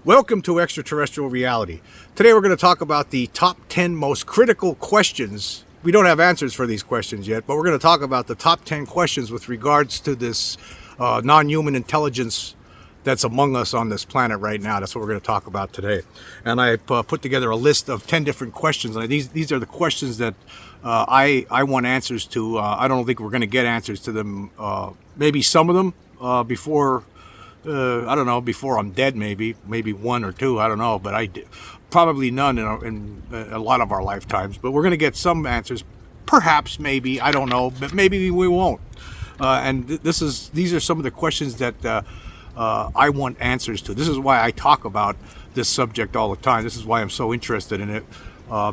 Welcome to Extraterrestrial Reality. Today we're going to talk about the top 10 most critical questions. We don't have answers for these questions yet, but we're going to talk about the top 10 questions with regards to this non-human intelligence that's among us on this planet right now. That's what we're going to talk about today. And I put together a list of 10 different questions. And these are the questions that I want answers to. I don't think we're going to get answers to them. Maybe some of them before... I don't know, before I'm dead, maybe one or two, I don't know, but probably none in a lot of our lifetimes. But we're going to get some answers, perhaps, maybe, I don't know, but maybe we won't. And these are some of the questions that I want answers to. This is why I talk about this subject all the time. This is why I'm so interested in it,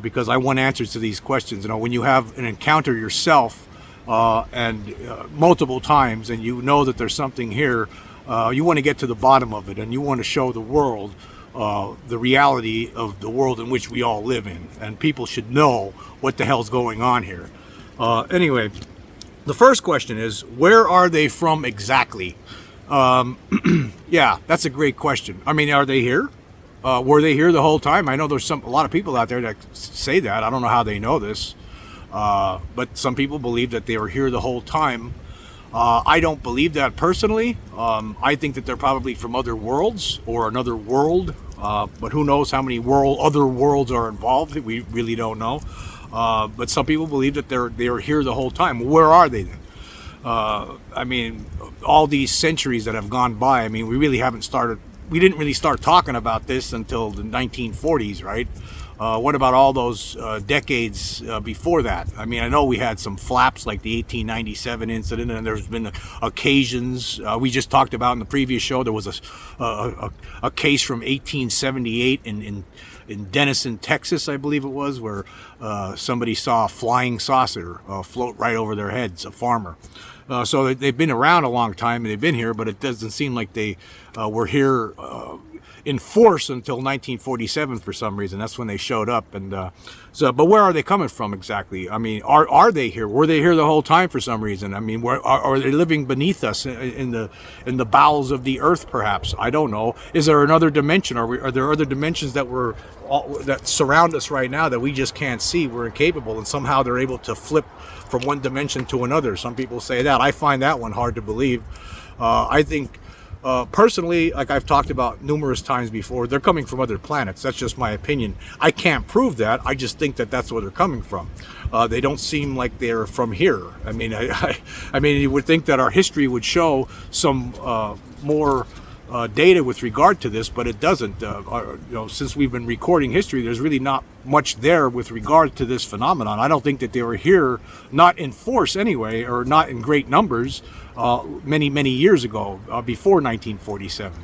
because I want answers to these questions. You know, when you have an encounter yourself and multiple times, and you know that there's something here. You want to get to the bottom of it, and you want to show the world the reality of the world in which we all live in, and people should know what the hell's going on here. Anyway, the first question is, where are they from exactly? Yeah, that's a great question. I mean, are they here? Were they here the whole time? I know there's a lot of people out there that say that. I don't know how they know this, but some people believe that they were here the whole time. I don't believe that personally. I think that they're probably from other worlds or another world, but who knows how many other worlds are involved. We really don't know. But some people believe that they're here the whole time. Where are they then? I mean, all these centuries that have gone by, I mean, we didn't really start talking about this until the 1940s, right? What about all those decades before that? I mean, I know we had some flaps like the 1897 incident, and there's been occasions. We just talked about in the previous show, there was a case from 1878 in Denison, Texas, I believe it was, where somebody saw a flying saucer float right over their heads, a farmer. So they've been around a long time, and they've been here, but it doesn't seem like they were here in force until 1947 for some reason. That's when they showed up. And but where are they coming from exactly? I mean, are they here? Were they here the whole time for some reason? I mean, are they living beneath us in the bowels of the earth? Perhaps, I don't know. Is there another dimension? Are there other dimensions that surround us right now that we just can't see? We're incapable, and somehow they're able to flip from one dimension to another. Some people say that. I find that one hard to believe. I think. Personally, like I've talked about numerous times before, they're coming from other planets. That's just my opinion. I can't prove that. I just think that that's where they're coming from. They don't seem like they're from here. I mean, I mean, you would think that our history would show some more data with regard to this, but it doesn't. Since we've been recording history, there's really not much there with regard to this phenomenon. I don't think that they were here, not in force anyway, or not in great numbers, many years ago, before 1947.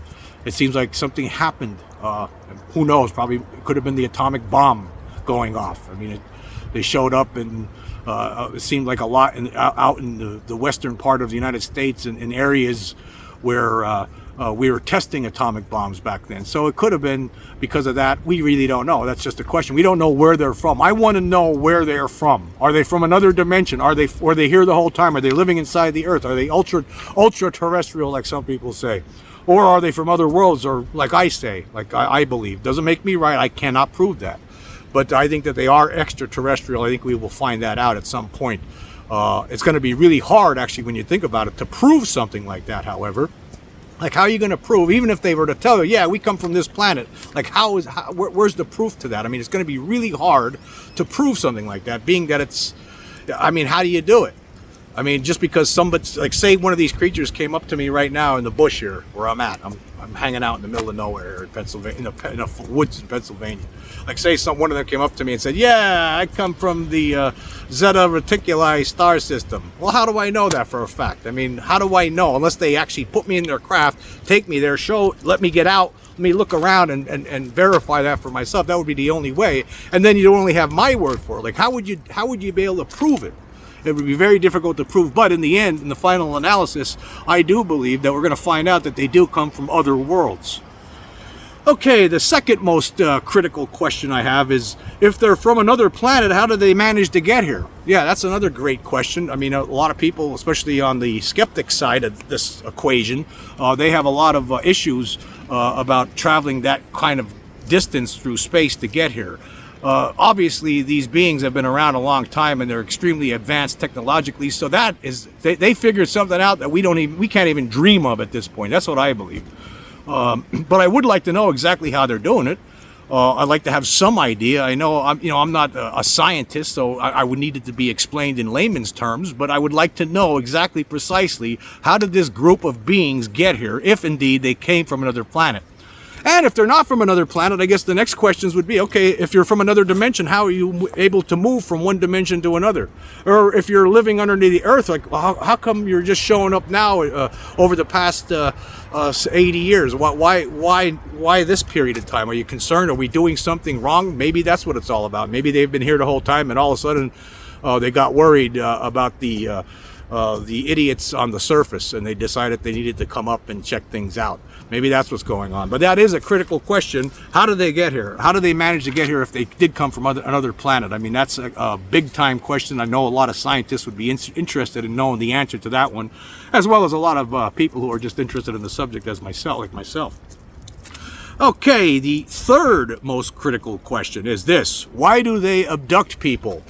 It seems like something happened. Who knows? Probably could have been the atomic bomb going off. I mean, they showed up, and it seemed like a lot out in the western part of the United States, in areas where we were testing atomic bombs back then. So it could have been because of that. We really don't know. That's just a question. We don't know where they're from. I want to know where they're from. Are they from another dimension? Were they here the whole time? Are they living inside the earth? Are they ultra terrestrial, like some people say? Or are they from other worlds, or like I say, like I believe? Doesn't make me right. I cannot prove that. But I think that they are extraterrestrial. I think we will find that out at some point. It's going to be really hard, actually, when you think about it, to prove something like that, however. Like, how are you going to prove, even if they were to tell you, yeah, we come from this planet, like, where's the proof to that? I mean, it's going to be really hard to prove something like that, being that I mean, how do you do it? I mean, just because somebody, like, say one of these creatures came up to me right now in the bush here where I'm at. I'm hanging out in the middle of nowhere here in Pennsylvania, in the woods in Pennsylvania. Like, say one of them came up to me and said, yeah, I come from the Zeta Reticuli star system. Well, how do I know that for a fact? I mean, how do I know? Unless they actually put me in their craft, take me there, let me get out, let me look around and verify that for myself. That would be the only way. And then you only have my word for it. Like, how would you be able to prove it? It would be very difficult to prove, but in the end, in the final analysis, I do believe that we're going to find out that they do come from other worlds. Okay, the second most critical question I have is, if they're from another planet, how did they manage to get here? Yeah, that's another great question. I mean, a lot of people, especially on the skeptic side of this equation, they have a lot of issues about traveling that kind of distance through space to get here. Obviously, these beings have been around a long time, and they're extremely advanced technologically. So that is, they figured something out that we can't even dream of at this point. That's what I believe. But I would like to know exactly how they're doing it. I'd like to have some idea. I know I'm not a scientist, so I would need it to be explained in layman's terms. But I would like to know exactly, precisely, how did this group of beings get here, if indeed they came from another planet. And if they're not from another planet, I guess the next questions would be, okay, if you're from another dimension, how are you able to move from one dimension to another? Or if you're living underneath the earth, like, how come you're just showing up now over the past 80 years? Why this period of time? Are you concerned? Are we doing something wrong? Maybe that's what it's all about. Maybe they've been here the whole time, and all of a sudden they got worried about the idiots on the surface, and they decided they needed to come up and check things out. Maybe that's what's going on. But that is a critical question. How did they get here? How did they manage to get here if they did come from another planet? I mean, that's a big time question. I know a lot of scientists would be interested in knowing the answer to that one, as well as a lot of people who are just interested in the subject as myself. Okay, the third most critical question is this: why do they abduct people?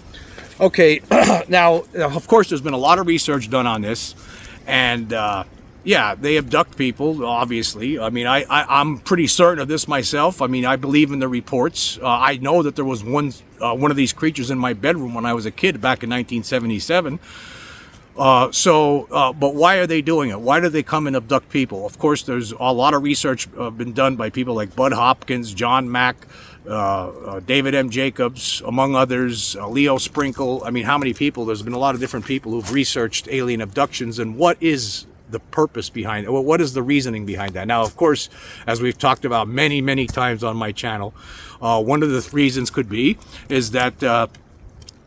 Okay, now, of course, there's been a lot of research done on this, and yeah, they abduct people, obviously. I mean, I'm pretty certain of this myself. I mean, I believe in the reports. I know that there was one of these creatures in my bedroom when I was a kid back in 1977. But why are they doing it? Why do they come and abduct people? Of course, there's a lot of research been done by people like Bud Hopkins, John Mack, David M. Jacobs, among others, Leo Sprinkle. I mean, how many people? There's been a lot of different people who've researched alien abductions, and what is the purpose behind it? Well, what is the reasoning behind that? Now, of course, as we've talked about many, many times on my channel, one of the reasons could be is that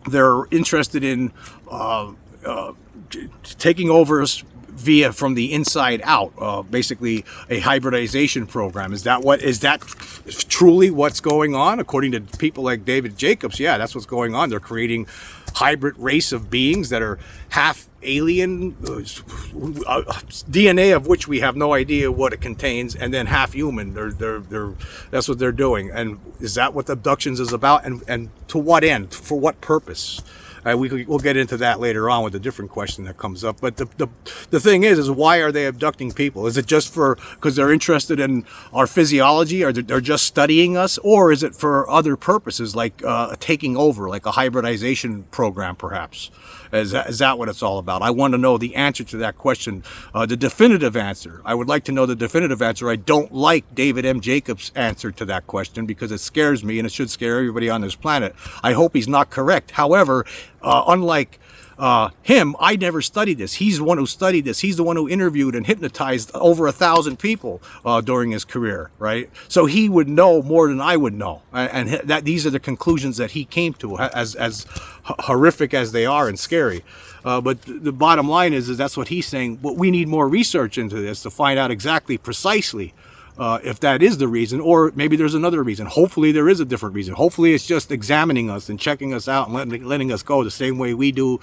they're interested in taking over us from the inside out, basically a hybridization program. Is that truly what's going on? According to people like David Jacobs, yeah, that's what's going on. They're creating hybrid race of beings that are half alien, DNA of which we have no idea what it contains, and then half human. That's what they're doing. And is that what abductions is about? And to what end? For what purpose? We'll get into that later on with a different question that comes up. But the thing is why are they abducting people? Is it just because they're interested in our physiology, or they're just studying us, or is it for other purposes, like taking over, like a hybridization program, perhaps? Is that what it's all about? I want to know the answer to that question, the definitive answer. I would like to know the definitive answer. I don't like David M. Jacobs' answer to that question because it scares me, and it should scare everybody on this planet. I hope he's not correct. However, unlike him, I never studied this. He's the one who studied this. He's the one who interviewed and hypnotized over 1,000 people during his career, right? So he would know more than I would know, and that these are the conclusions that he came to, as horrific as they are and scary. But the bottom line is that's what he's saying. But we need more research into this to find out exactly, precisely, if that is the reason, or maybe there's another reason. Hopefully there is a different reason. Hopefully it's just examining us and checking us out and letting us go the same way we do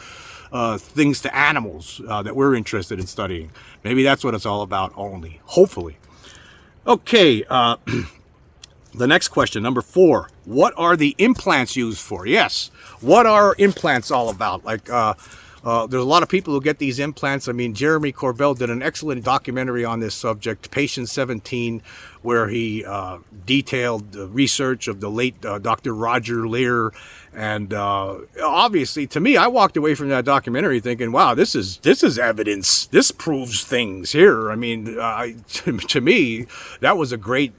things to animals that we're interested in studying. Maybe that's what it's all about only. Hopefully. Okay, the next question, number 4. What are the implants used for? Yes, what are implants all about? Like, there's a lot of people who get these implants. I mean, Jeremy Corbell did an excellent documentary on this subject, Patient 17, where he detailed the research of the late Dr. Roger Leir. And obviously, to me, I walked away from that documentary thinking, wow, this is evidence. This proves things here. I mean, to me, that was a great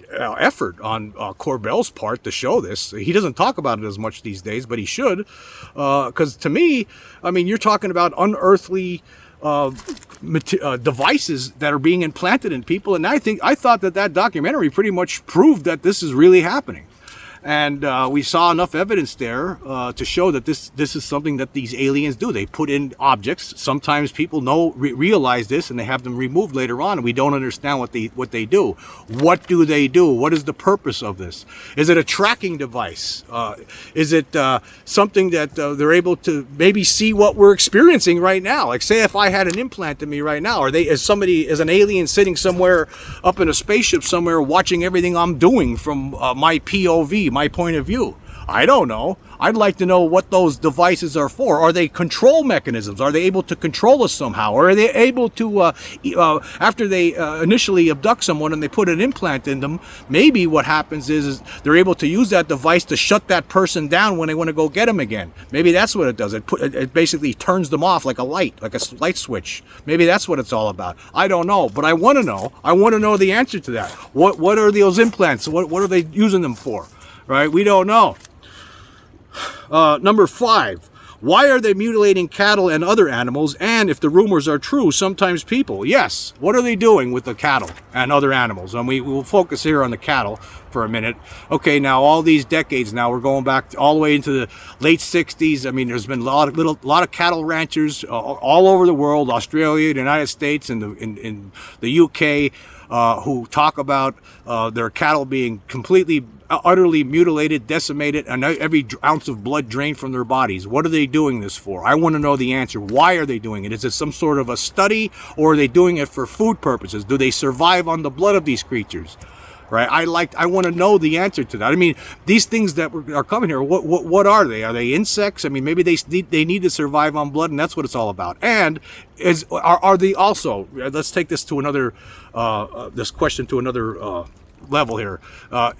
effort on Corbell's part to show this. He doesn't talk about it as much these days, but he should. Because to me, I mean, you're talking about unearthly devices that are being implanted in people. And I thought that documentary pretty much proved that this is really happening. And we saw enough evidence there to show that this is something that these aliens do. They put in objects. Sometimes people realize this, and they have them removed later on, and we don't understand what they do. What do they do? What is the purpose of this? Is it a tracking device? Is it something that they're able to maybe see what we're experiencing right now? Like, say if I had an implant in me right now, is an alien sitting somewhere up in a spaceship somewhere watching everything I'm doing from my POV, my point of view? I don't know. I'd like to know what those devices are for. Are they control mechanisms? Are they able to control us somehow? Or are they able to, after they initially abduct someone and they put an implant in them, maybe what happens is they're able to use that device to shut that person down when they want to go get them again. Maybe that's what it does. It basically turns them off like a light switch. Maybe that's what it's all about. I don't know, but I want to know. I want to know the answer to that. What are those implants? What are they using them for? Right? We don't know. Number 5, why are they mutilating cattle and other animals? And if the rumors are true, sometimes people. Yes, what are they doing with the cattle and other animals? And we will focus here on the cattle for a minute. Okay, now all these decades now, we're going back all the way into the late 60s. I mean, there's been a lot of cattle ranchers all over the world, Australia, the United States, and in the UK, who talk about their cattle being completely, utterly mutilated, decimated, and every ounce of blood drained from their bodies. What are they doing this for? I want to know the answer. Why are they doing it? Is it some sort of a study, or are they doing it for food purposes? Do they survive on the blood of these creatures? Right? I want to know the answer to that. I mean, these things that are coming here, what are they? Are they insects? I mean, maybe they need to survive on blood, and that's what it's all about. And are they also? Let's take this to another this question to another level here.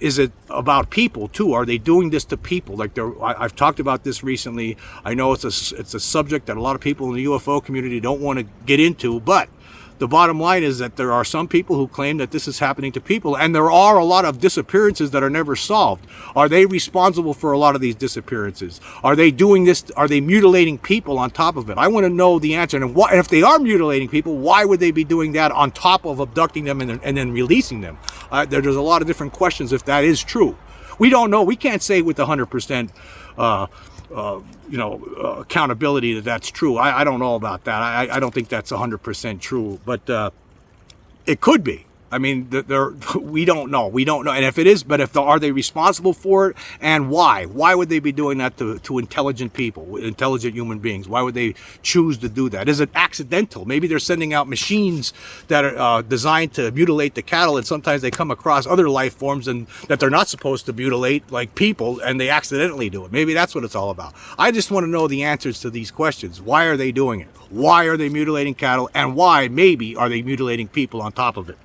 Is it about people too? Are they doing this to people? Like I've talked about this recently. I know it's a subject that a lot of people in the UFO community don't want to get into, but the bottom line is that there are some people who claim that this is happening to people, and there are a lot of disappearances that are never solved. Are they responsible for a lot of these disappearances? Are they doing this? Are they mutilating people on top of it? I want to know the answer. And if they are mutilating people, why would they be doing that on top of abducting them and then releasing them? There's a lot of different questions if that is true. We don't know. We can't say with 100% accountability that's true. I don't know about that. I don't think that's 100% true, but it could be. I mean, we don't know. And if it is, are they responsible for it, and why? Why would they be doing that to intelligent people, intelligent human beings? Why would they choose to do that? Is it accidental? Maybe they're sending out machines that are designed to mutilate the cattle, and sometimes they come across other life forms and that they're not supposed to mutilate, like people, and they accidentally do it. Maybe that's what it's all about. I just want to know the answers to these questions. Why are they doing it? Why are they mutilating cattle? And why, maybe, are they mutilating people on top of it?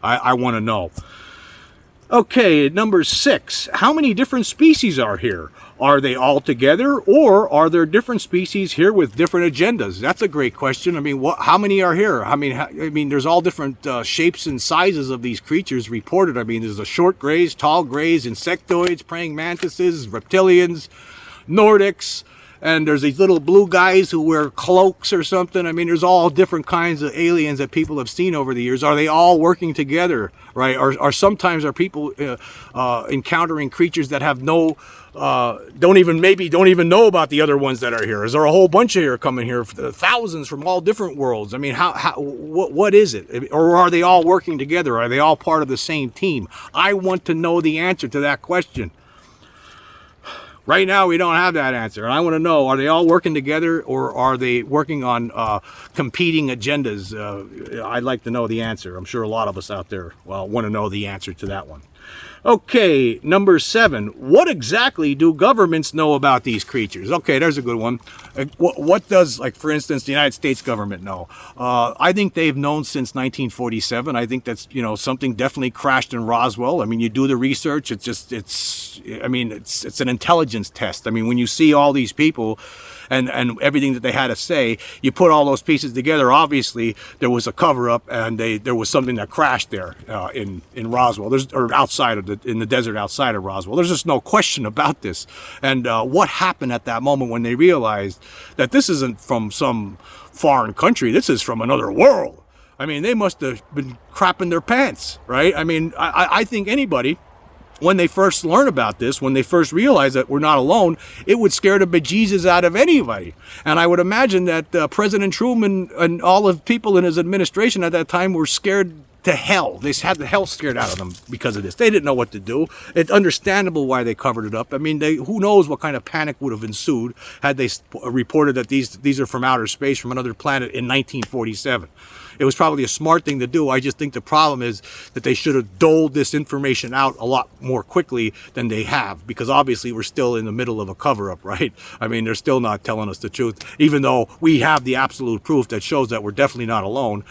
I want to know. Okay, number 6. How many different species are here? Are they all together, or are there different species here with different agendas? That's a great question. I mean, how many are here? I mean, there's all different shapes and sizes of these creatures reported. I mean, there's the short grays, tall grays, insectoids, praying mantises, reptilians, Nordics. And there's these little blue guys who wear cloaks or something. I mean, there's all different kinds of aliens that people have seen over the years. Are they all working together, right? Or sometimes are people encountering creatures that have don't even know about the other ones that are here? Is there a whole bunch of here coming here, thousands from all different worlds? I mean, what is it? Or are they all working together? Are they all part of the same team? I want to know the answer to that question. Right now, we don't have that answer. And I want to know, are they all working together, or are they working on competing agendas? I'd like to know the answer. I'm sure a lot of us out there want to know the answer to that one. Okay, number 7. What exactly do governments know about these creatures? Okay, there's a good one. What does, like, for instance, the United States government know? I think they've known since 1947. I think that's, something definitely crashed in Roswell. I mean, you do the research. It's an intelligence test. I mean, when you see all these people and everything that they had to say, you put all those pieces together. Obviously, there was a cover-up, and there was something that crashed there in Roswell, in the desert outside of Roswell. There's just no question about this. And what happened at that moment when they realized that this isn't from some foreign country, this is from another world? I mean, they must have been crapping their pants, right? I mean, I think anybody when they first learn about this, when they first realize that we're not alone, it would scare the bejesus out of anybody. And I would imagine that President Truman and all of people in his administration at that time were scared to hell. They had the hell scared out of them because of this. They didn't know what to do. It's understandable why they covered it up. I mean, who knows what kind of panic would have ensued had they reported that these are from outer space, from another planet in 1947. It was probably a smart thing to do. I just think the problem is that they should have doled this information out a lot more quickly than they have, because obviously we're still in the middle of a cover-up, right? I mean, they're still not telling us the truth, even though we have the absolute proof that shows that we're definitely not alone,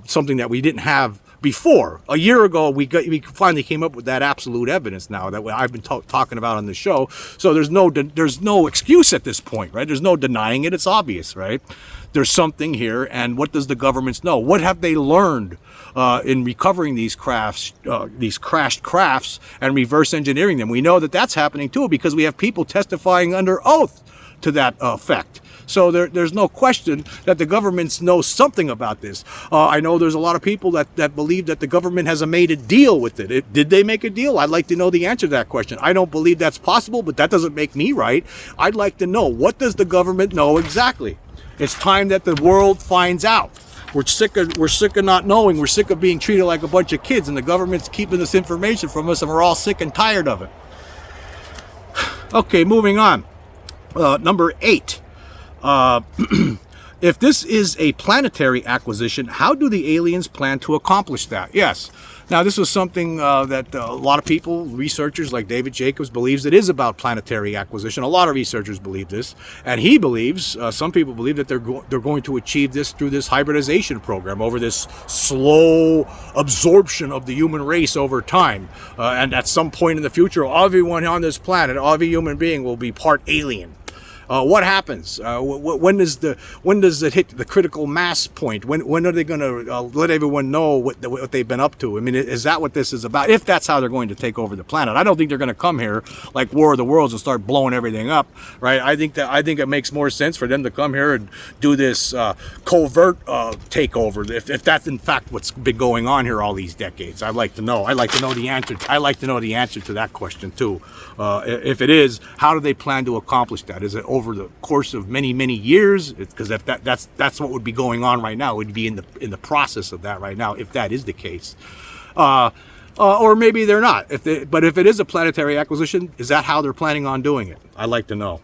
something that we didn't have before. A year ago, we finally came up with that absolute evidence now that I've been talking about on the show. So there's no excuse at this point, right? There's no denying it. It's obvious, right? There's something here, and what does the governments know? What have they learned in recovering these crafts, these crashed crafts, and reverse engineering them? We know that that's happening too, because we have people testifying under oath to that effect. So there's no question that the governments know something about this. I know there's a lot of people that believe that the government has made a deal with it. Did they make a deal? I'd like to know the answer to that question. I don't believe that's possible, but that doesn't make me right. I'd like to know, what does the government know exactly? It's time that the world finds out. We're sick of not knowing. We're sick of being treated like a bunch of kids, and the government's keeping this information from us, and we're all sick and tired of it. Okay, moving on. Number 8. If this is a planetary acquisition, how do the aliens plan to accomplish that? Yes. Now, this was something that a lot of people, researchers like David Jacobs, believes it is about planetary acquisition. A lot of researchers believe this, and he believes, some people believe that they're going to achieve this through this hybridization program, over this slow absorption of the human race over time. And at some point in the future, everyone on this planet, every human being will be part alien. What happens? When does it hit the critical mass point? When are they going to let everyone know what they've been up to? I mean, is that what this is about? If that's how they're going to take over the planet, I don't think they're going to come here like War of the Worlds and start blowing everything up, right? I think it makes more sense for them to come here and do this covert takeover. If that's in fact what's been going on here all these decades, I'd like to know. I'd like to know the answer. I'd like to know the answer to that question too. If it is, how do they plan to accomplish that? Is it over the course of many years? Because if that's what would be going on right now. It would be in the process of that right now, if that is the case. Or maybe they're not. But if it is a planetary acquisition, is that how they're planning on doing it? I'd like to know.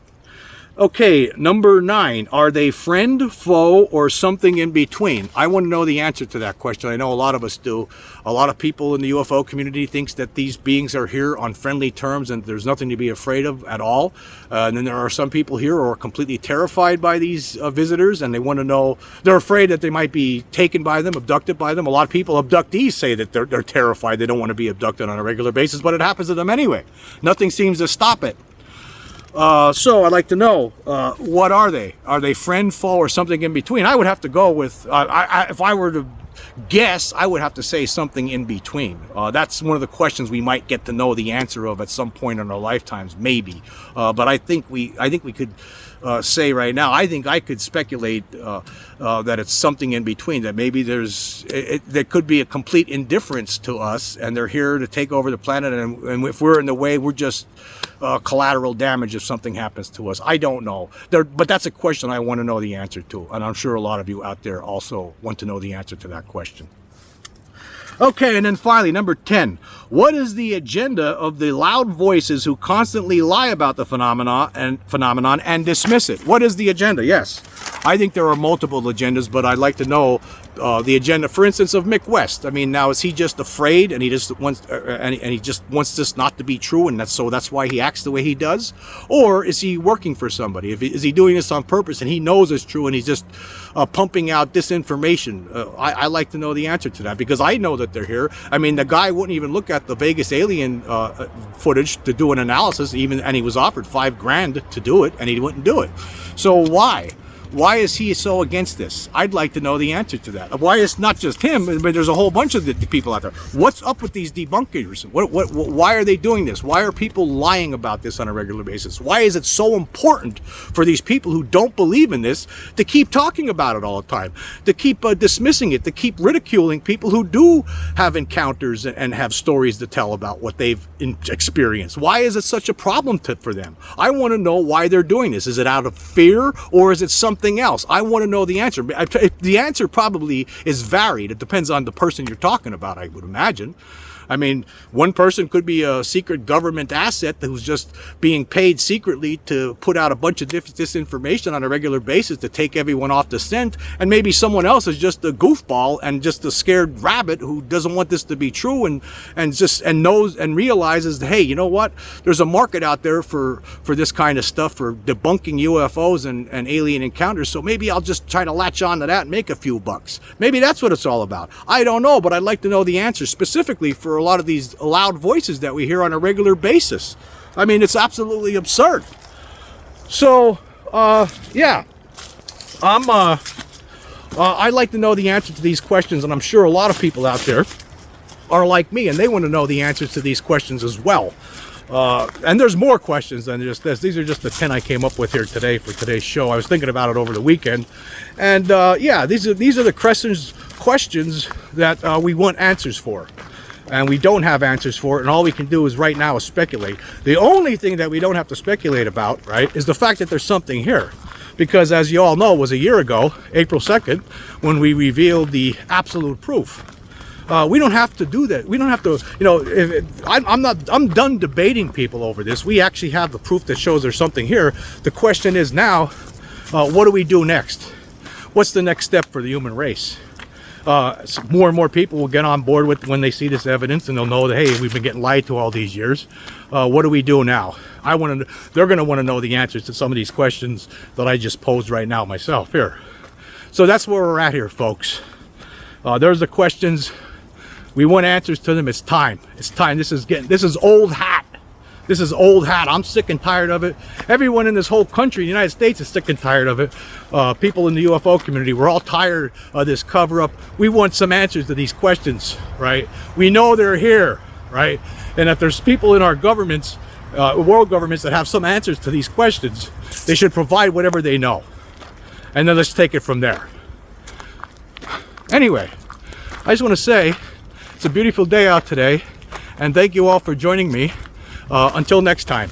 Okay, number 9. Are they friend, foe, or something in between? I want to know the answer to that question. I know a lot of us do. A lot of people in the UFO community thinks that these beings are here on friendly terms and there's nothing to be afraid of at all. And then there are some people here who are completely terrified by these visitors, and they want to know, they're afraid that they might be taken by them, abducted by them. A lot of people, abductees, say that they're terrified. They don't want to be abducted on a regular basis, but it happens to them anyway. Nothing seems to stop it. So I'd like to know, what are they? Are they friend, foe, or something in between? I would have to go with, if I were to guess, I would have to say something in between. That's one of the questions we might get to know the answer of at some point in our lifetimes, maybe. But I think we could say right now, I think I could speculate that it's something in between, that maybe there could be a complete indifference to us, and they're here to take over the planet, and if we're in the way, we're just collateral damage if something happens to us. I don't know. But that's a question I want to know the answer to, and I'm sure a lot of you out there also want to know the answer to that question. Okay, and then finally, number 10. What is the agenda of the loud voices who constantly lie about the phenomenon and dismiss it? What is the agenda? Yes, I think there are multiple agendas, but I'd like to know the agenda, for instance, of Mick West. I mean, now, is he just afraid and he just wants this not to be true, and that's why he acts the way he does? Or is he working for somebody? Is he doing this on purpose and he knows it's true and he's just pumping out disinformation? I like to know the answer to that, because I know that they're here. I mean, the guy wouldn't even look at the Vegas alien footage to do an analysis, and he was offered $5,000 to do it, and he wouldn't do it. So why? Why is he so against this? I'd like to know the answer to that. Why is not just him, but there's a whole bunch of the people out there. What's up with these debunkers? Why are they doing this? Why are people lying about this on a regular basis? Why is it so important for these people who don't believe in this to keep talking about it all the time, to keep dismissing it, to keep ridiculing people who do have encounters and have stories to tell about what they've experienced? Why is it such a problem for them? I want to know why they're doing this. Is it out of fear, or is it something else? I want to know the answer. The answer probably is varied. It depends on the person you're talking about, I would imagine. I mean, one person could be a secret government asset who's just being paid secretly to put out a bunch of disinformation on a regular basis to take everyone off the scent, and maybe someone else is just a goofball and just a scared rabbit who doesn't want this to be true and knows and realizes that, hey, you know what? There's a market out there for this kind of stuff, for debunking UFOs and alien encounters, so maybe I'll just try to latch on to that and make a few bucks. Maybe that's what it's all about. I don't know, but I'd like to know the answer specifically for a lot of these loud voices that we hear on a regular basis. I mean, it's absolutely absurd. So, yeah, I'd like to know the answer to these questions, and I'm sure a lot of people out there are like me, and they want to know the answers to these questions as well. And there's more questions than just this. These are just the 10 I came up with here today for today's show. I was thinking about it over the weekend, and yeah, these are the questions that we want answers for. And we don't have answers for it, and all we can do is right now is speculate. The only thing that we don't have to speculate about, right, is the fact that there's something here. Because as you all know, it was a year ago, April 2nd, when we revealed the absolute proof. We don't have to do that. We don't have to, you know, I'm done debating people over this. We actually have the proof that shows there's something here. The question is now, what do we do next? What's the next step for the human race? So more and more people will get on board with when they see this evidence, and they'll know that, hey, we've been getting lied to all these years. What do we do now? They're going to want to know the answers to some of these questions that I just posed right now myself here. So that's where we're at here, folks. There's the questions. We want answers to them. It's time. It's time. This is old hat. This is old hat. I'm sick and tired of it. Everyone in this whole country, the United States, is sick and tired of it. People in the UFO community, we're all tired of this cover-up. We want some answers to these questions, right? We know they're here, right? And if there's people in our governments, world governments, that have some answers to these questions, they should provide whatever they know. And then let's take it from there. Anyway, I just want to say it's a beautiful day out today, and thank you all for joining me. Until next time.